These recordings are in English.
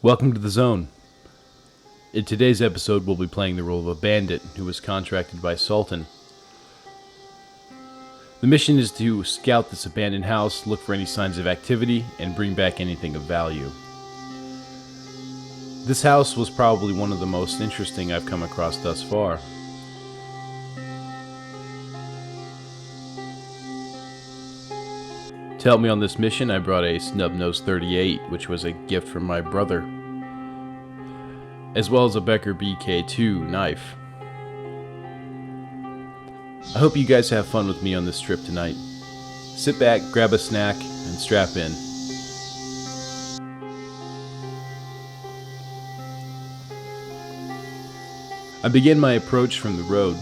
Welcome to the Zone. In today's episode, we'll be playing the role of a bandit who was contracted by Sultan. The mission is to scout this abandoned house, look for any signs of activity, and bring back anything of value. This house was probably one of the most interesting I've come across thus far. To help me on this mission, I brought a snub-nosed 38, which was a gift from my brother, as well as a Becker BK2 knife. I hope you guys have fun with me on this trip tonight. Sit back, grab a snack, and strap in. I began my approach from the road.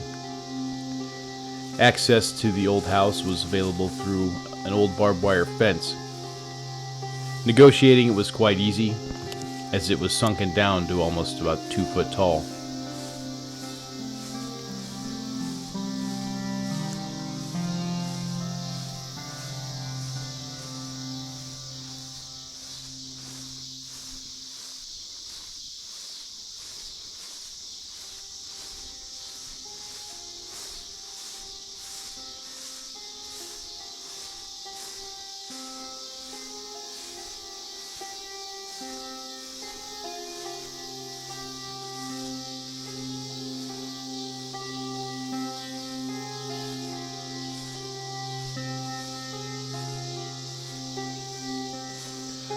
Access to the old house was available through an old barbed wire fence. Negotiating it was quite easy, as it was sunken down to almost about 2 foot tall.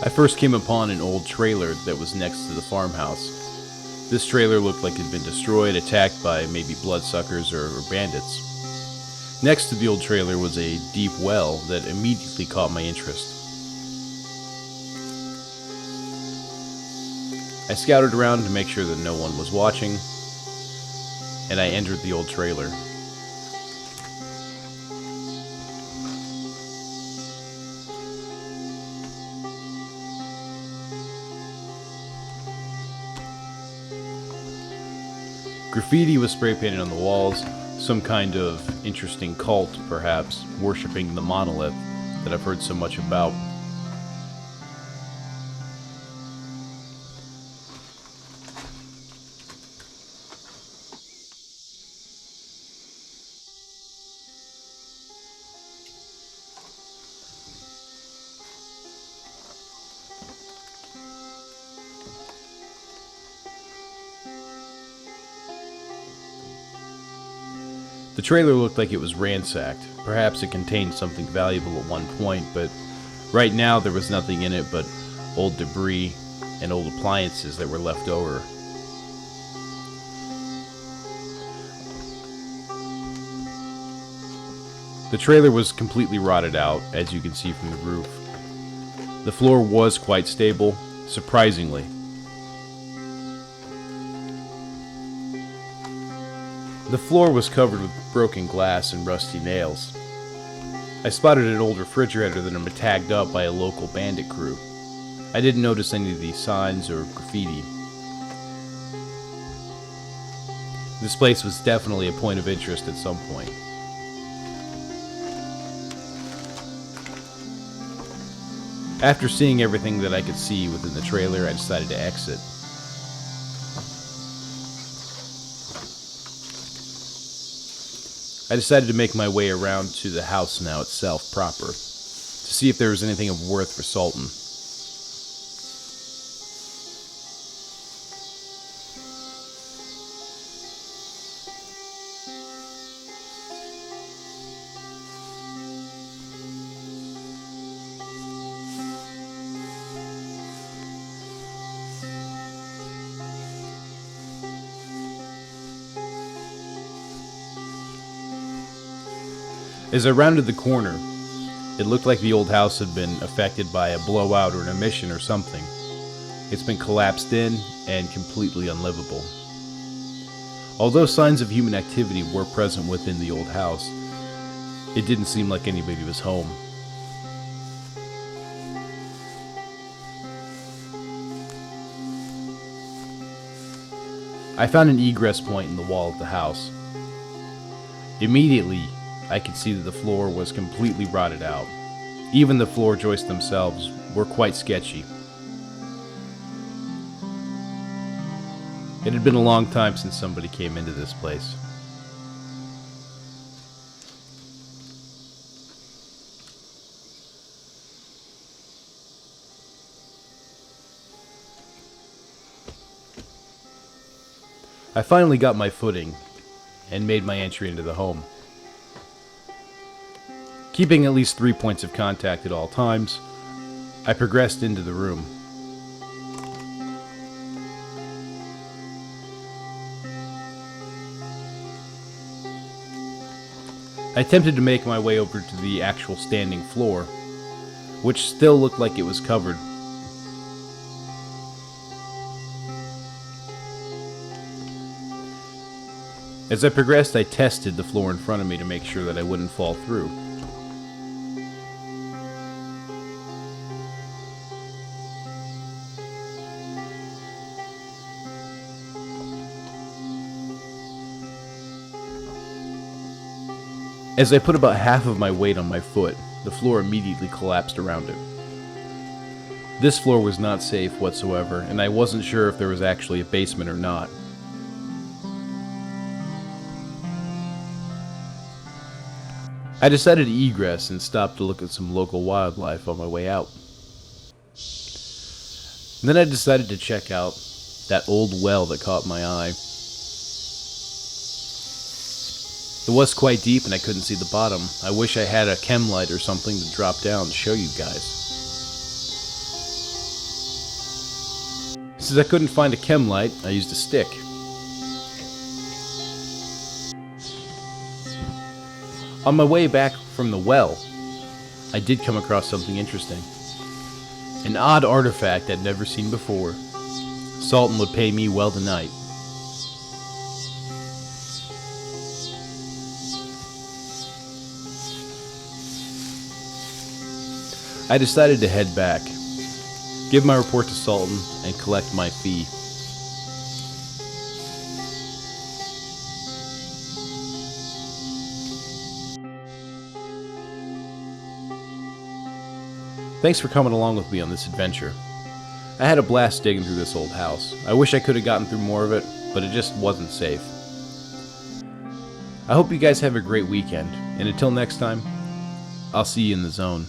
I first came upon an old trailer that was next to the farmhouse. This trailer looked like it had been destroyed, attacked by maybe bloodsuckers or bandits. Next to the old trailer was a deep well that immediately caught my interest. I scouted around to make sure that no one was watching, and I entered the old trailer. Graffiti was spray painted on the walls, some kind of interesting cult, perhaps, worshipping the monolith that I've heard so much about. The trailer looked like it was ransacked. Perhaps it contained something valuable at one point, but right now there was nothing in it but old debris and old appliances that were left over. The trailer was completely rotted out, as you can see from the roof. The floor was quite stable, surprisingly. The floor was covered with broken glass and rusty nails. I spotted an old refrigerator that had been tagged up by a local bandit crew. I didn't notice any of these signs or graffiti. This place was definitely a point of interest at some point. After seeing everything that I could see within the trailer, I decided to exit. I decided to make my way around to the house now itself proper, to see if there was anything of worth for Sultan. As I rounded the corner, it looked like the old house had been affected by a blowout or an emission or something. It's been collapsed in and completely unlivable. Although signs of human activity were present within the old house, it didn't seem like anybody was home. I found an egress point in the wall of the house. Immediately, I could see that the floor was completely rotted out. Even the floor joists themselves were quite sketchy. It had been a long time since somebody came into this place. I finally got my footing and made my entry into the home. Keeping at least 3 points of contact at all times, I progressed into the room. I attempted to make my way over to the actual standing floor, which still looked like it was covered. As I progressed, I tested the floor in front of me to make sure that I wouldn't fall through. As I put about half of my weight on my foot, the floor immediately collapsed around it. This floor was not safe whatsoever, and I wasn't sure if there was actually a basement or not. I decided to egress and stop to look at some local wildlife on my way out. And then I decided to check out that old well that caught my eye. It was quite deep and I couldn't see the bottom. I wish I had a chem light or something to drop down to show you guys. Since I couldn't find a chem light, I used a stick. On my way back from the well, I did come across something interesting. An odd artifact I'd never seen before. Sultan would pay me well tonight. I decided to head back, give my report to Sultan, and collect my fee. Thanks for coming along with me on this adventure. I had a blast digging through this old house. I wish I could have gotten through more of it, but it just wasn't safe. I hope you guys have a great weekend, and until next time, I'll see you in the zone.